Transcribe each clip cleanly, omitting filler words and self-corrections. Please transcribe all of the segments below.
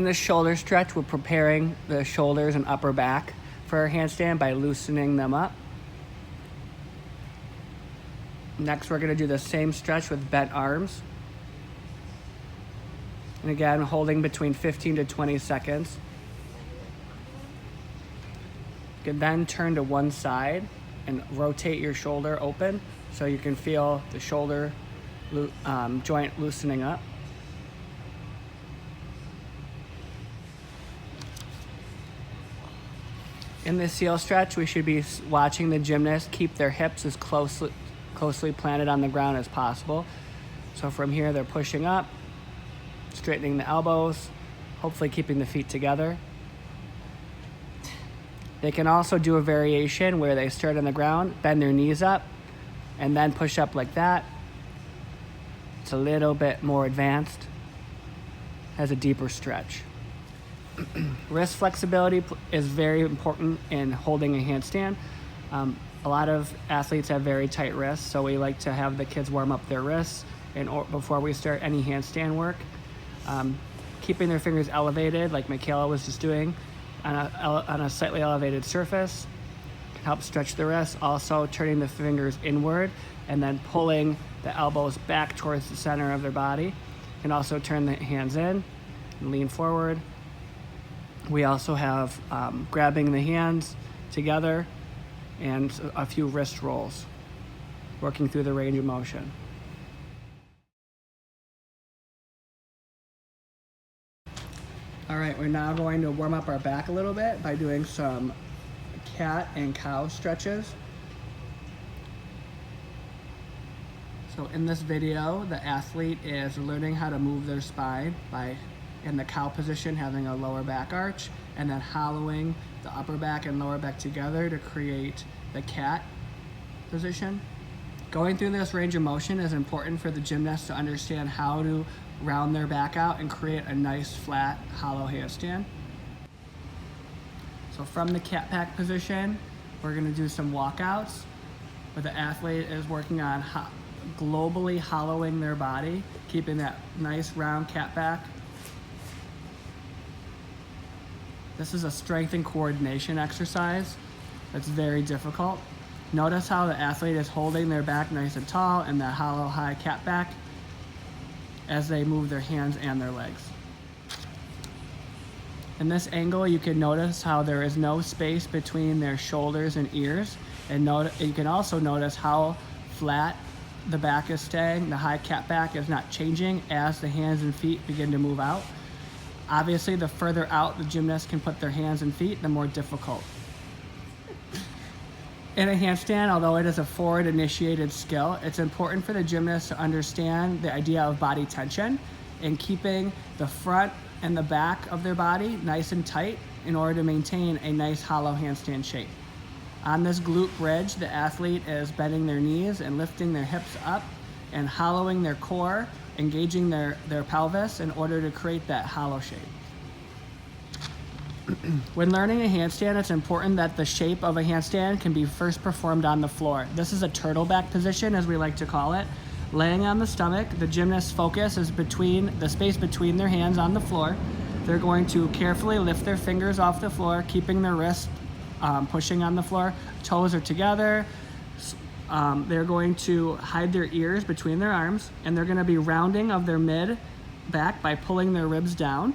In this shoulder stretch, we're preparing the shoulders and upper back for our handstand by loosening them up. Next, we're going to do the same stretch with bent arms. And again, holding between 15 to 20 seconds. You can then turn to one side and rotate your shoulder open so you can feel the shoulder joint loosening up. In the seal stretch, we should be watching the gymnast keep their hips as closely planted on the ground as possible. So from here, they're pushing up, straightening the elbows, hopefully keeping the feet together. They can also do a variation where they start on the ground, bend their knees up, and then push up like that. It's a little bit more advanced, has a deeper stretch. Wrist flexibility is very important in holding a handstand. A lot of athletes have very tight wrists, so we like to have the kids warm up their wrists before we start any handstand work. Keeping their fingers elevated, like Michaela was just doing, on a slightly elevated surface can help stretch the wrists. Also turning the fingers inward and then pulling the elbows back towards the center of their body can also turn the hands in and lean forward. We also have grabbing the hands together and a few wrist rolls, working through the range of motion. All right, we're now going to warm up our back a little bit by doing some cat and cow stretches. So in this video, the athlete is learning how to move their spine by, in the cow position, having a lower back arch, and then hollowing the upper back and lower back together to create the cat position. Going through this range of motion is important for the gymnast to understand how to round their back out and create a nice flat hollow handstand. So from the cat pack position, we're going to do some walkouts where the athlete is working on globally hollowing their body, keeping that nice round cat back. This is a strength and coordination exercise that's very difficult. Notice how the athlete is holding their back nice and tall and that hollow high cat back as they move their hands and their legs. In this angle, you can notice how there is no space between their shoulders and ears, and you can also notice how flat the back is staying. The high cat back is not changing as the hands and feet begin to move out. Obviously, the further out the gymnast can put their hands and feet, the more difficult. In a handstand, although it is a forward initiated skill, it's important for the gymnast to understand the idea of body tension and keeping the front and the back of their body nice and tight in order to maintain a nice hollow handstand shape. On this glute bridge, the athlete is bending their knees and lifting their hips up and hollowing their core, engaging their pelvis in order to create that hollow shape. When learning a handstand, it's important that the shape of a handstand can be first performed on the floor. This is a turtleback position, as we like to call it. Laying on the stomach, the gymnast's focus is between the space between their hands on the floor. They're going to carefully lift their fingers off the floor, keeping their wrists pushing on the floor. Toes are together. They're going to hide their ears between their arms, and they're going to be rounding of their mid back by pulling their ribs down.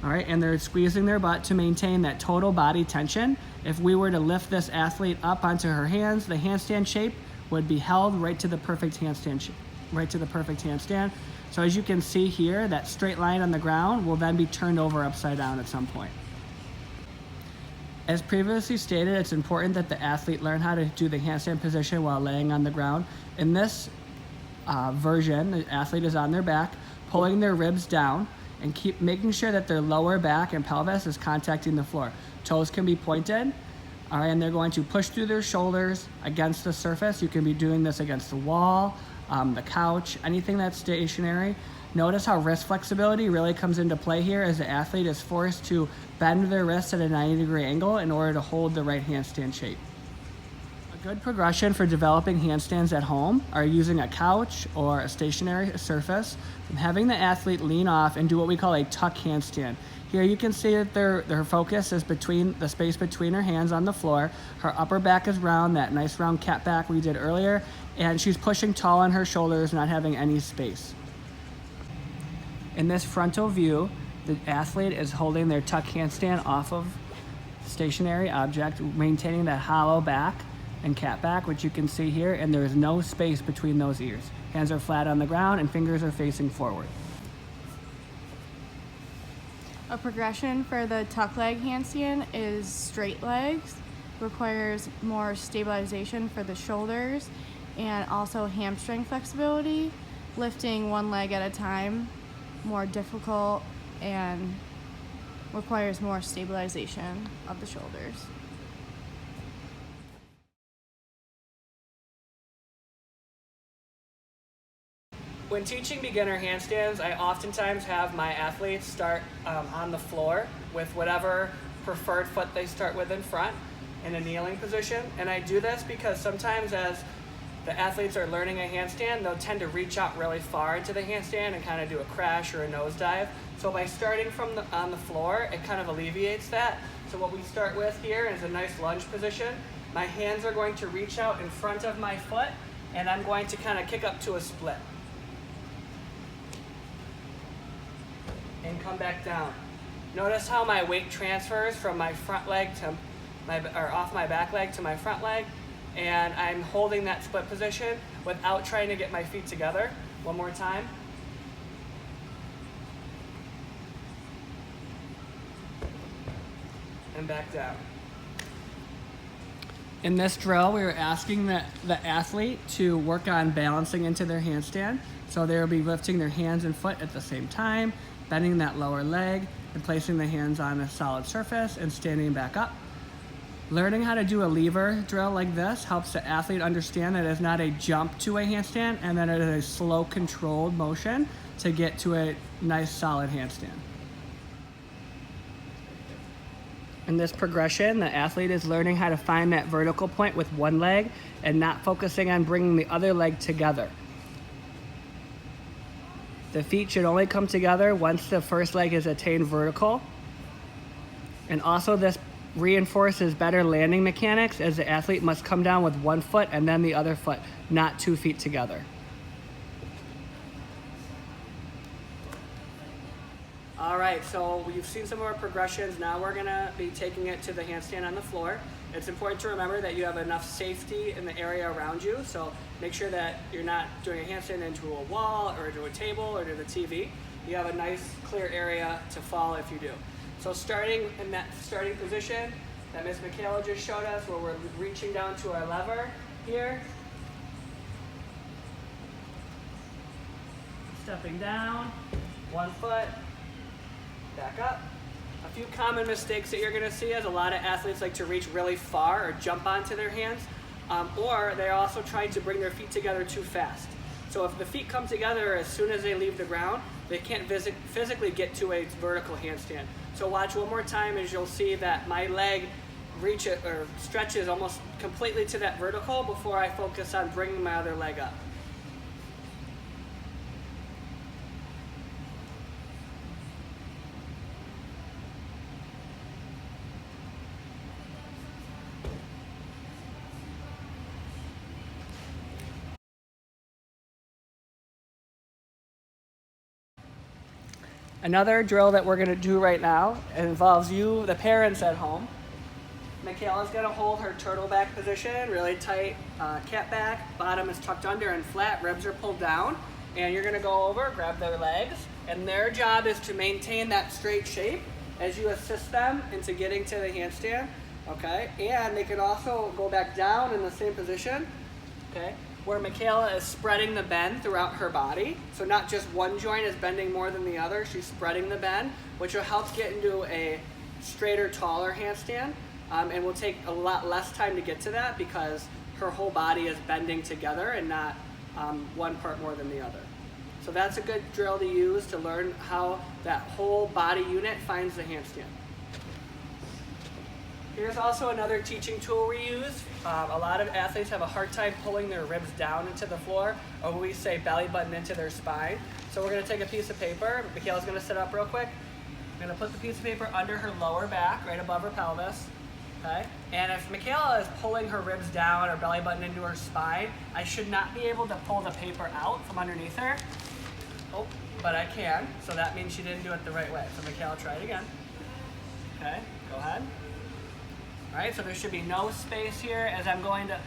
All right, and they're squeezing their butt to maintain that total body tension. If we were to lift this athlete up onto her hands, the handstand shape would be held right to the perfect handstand So as you can see here, that straight line on the ground will then be turned over upside down at some point. As previously stated, it's important that the athlete learn how to do the handstand position while laying on the ground. In this version, the athlete is on their back, pulling their ribs down, and keep making sure that their lower back and pelvis is contacting the floor. Toes can be pointed, all right, and they're going to push through their shoulders against the surface. You can be doing this against the wall, the couch, anything that's stationary. Notice how wrist flexibility really comes into play here as the athlete is forced to bend their wrists at a 90-degree angle in order to hold the right handstand shape. Good progression for developing handstands at home are using a couch or a stationary surface and having the athlete lean off and do what we call a tuck handstand. Here you can see that their focus is between the space between her hands on the floor. Her upper back is round, that nice round cat back we did earlier, and she's pushing tall on her shoulders, not having any space. In this frontal view, the athlete is holding their tuck handstand off of stationary object, maintaining that hollow back and cat back, which you can see here, and there is no space between those ears. Hands are flat on the ground and fingers are facing forward. A progression for the tuck leg handstand is straight legs, requires more stabilization for the shoulders and also hamstring flexibility. Lifting one leg at a time, more difficult and requires more stabilization of the shoulders. When teaching beginner handstands, I oftentimes have my athletes start on the floor with whatever preferred foot they start with in front in a kneeling position. And I do this because sometimes as the athletes are learning a handstand, they'll tend to reach out really far into the handstand and kind of do a crash or a nosedive. So by starting from on the floor, it kind of alleviates that. So what we start with here is a nice lunge position. My hands are going to reach out in front of my foot, and I'm going to kind of kick up to a split. And come back down. Notice how my weight transfers from my front leg to off my back leg to my front leg, and I'm holding that split position without trying to get my feet together. One more time. And back down. In this drill, we were asking the athlete to work on balancing into their handstand. So they'll be lifting their hands and foot at the same time, bending that lower leg and placing the hands on a solid surface and standing back up. Learning how to do a lever drill like this helps the athlete understand that it's not a jump to a handstand and that it is a slow, controlled motion to get to a nice, solid handstand. In this progression, the athlete is learning how to find that vertical point with one leg and not focusing on bringing the other leg together. The feet should only come together once the first leg is attained vertical. And also this reinforces better landing mechanics, as the athlete must come down with one foot and then the other foot, not 2 feet together. All right, so you've seen some of our progressions. Now we're gonna be taking it to the handstand on the floor. It's important to remember that you have enough safety in the area around you, so make sure that you're not doing a handstand into a wall or to a table or to the TV. You have a nice clear area to fall if you do. So starting in that starting position that Ms. Michaela just showed us, where we're reaching down to our lever here. Stepping down, one foot, back up. A few common mistakes that you're gonna see is a lot of athletes like to reach really far or jump onto their hands, or they're also trying to bring their feet together too fast. So if the feet come together as soon as they leave the ground, they can't physically get to a vertical handstand. So watch one more time as you'll see that my leg stretches almost completely to that vertical before I focus on bringing my other leg up. Another drill that we're gonna do right now involves you, the parents at home. Michaela's gonna hold her turtle back position, really tight cat back, bottom is tucked under and flat, ribs are pulled down. And you're gonna go over, grab their legs, and their job is to maintain that straight shape as you assist them into getting to the handstand, okay? And they can also go back down in the same position, okay? Where Michaela is spreading the bend throughout her body. So not just one joint is bending more than the other, she's spreading the bend, which will help get into a straighter, taller handstand. And will take a lot less time to get to that because her whole body is bending together and not one part more than the other. So that's a good drill to use to learn how that whole body unit finds the handstand. Here's also another teaching tool we use. A lot of athletes have a hard time pulling their ribs down into the floor, or we say belly button into their spine. So we're gonna take a piece of paper. Michaela's gonna sit up real quick. I'm gonna put the piece of paper under her lower back, right above her pelvis. Okay? And if Michaela is pulling her ribs down or belly button into her spine, I should not be able to pull the paper out from underneath her. Oh, but I can, so that means she didn't do it the right way. So Michaela, try it again. Okay, go ahead. All right, so there should be no space here as I'm going to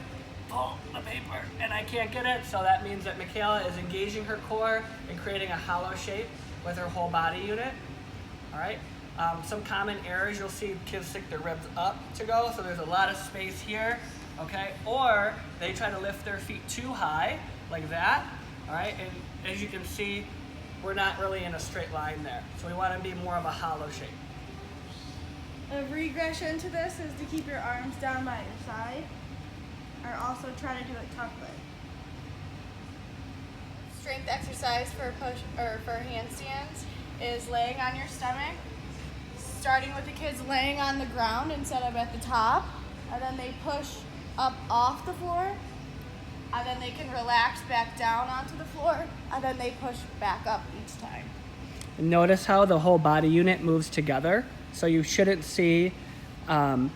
pull the paper and I can't get it. So that means that Michaela is engaging her core and creating a hollow shape with her whole body unit. All right. Some common errors, you'll see kids stick their ribs up to go, so there's a lot of space here, okay? Or they try to lift their feet too high, like that, all right? And as you can see, we're not really in a straight line there. So we want to be more of a hollow shape. A regression to this is to keep your arms down by your side, or also try to do a tuck leg. Strength exercise for push or for handstands is laying on your stomach, starting with the kids laying on the ground instead of at the top, and then they push up off the floor, and then they can relax back down onto the floor, and then they push back up each time. Notice how the whole body unit moves together. So you shouldn't see, from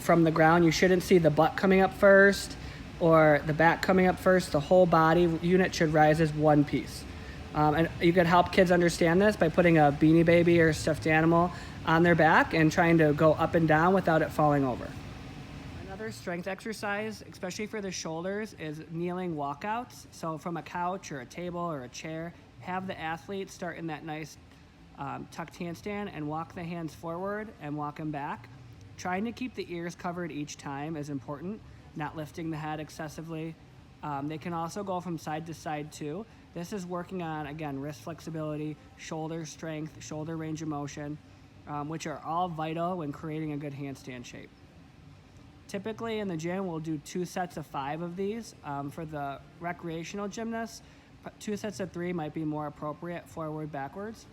the ground, you shouldn't see the butt coming up first or the back coming up first. The whole body unit should rise as one piece. And you could help kids understand this by putting a Beanie Baby or stuffed animal on their back and trying to go up and down without it falling over. Another strength exercise, especially for the shoulders, is kneeling walkouts. So from a couch or a table or a chair, have the athlete start in that nice tucked handstand and walk the hands forward and walk them back. Trying to keep the ears covered each time is important, not lifting the head excessively. They can also go from side to side too. This is working on, again, wrist flexibility, shoulder strength, shoulder range of motion, which are all vital when creating a good handstand shape. Typically in the gym, we'll do 2 sets of 5 of these. For the recreational gymnasts, 2 sets of 3 might be more appropriate, forward, backwards.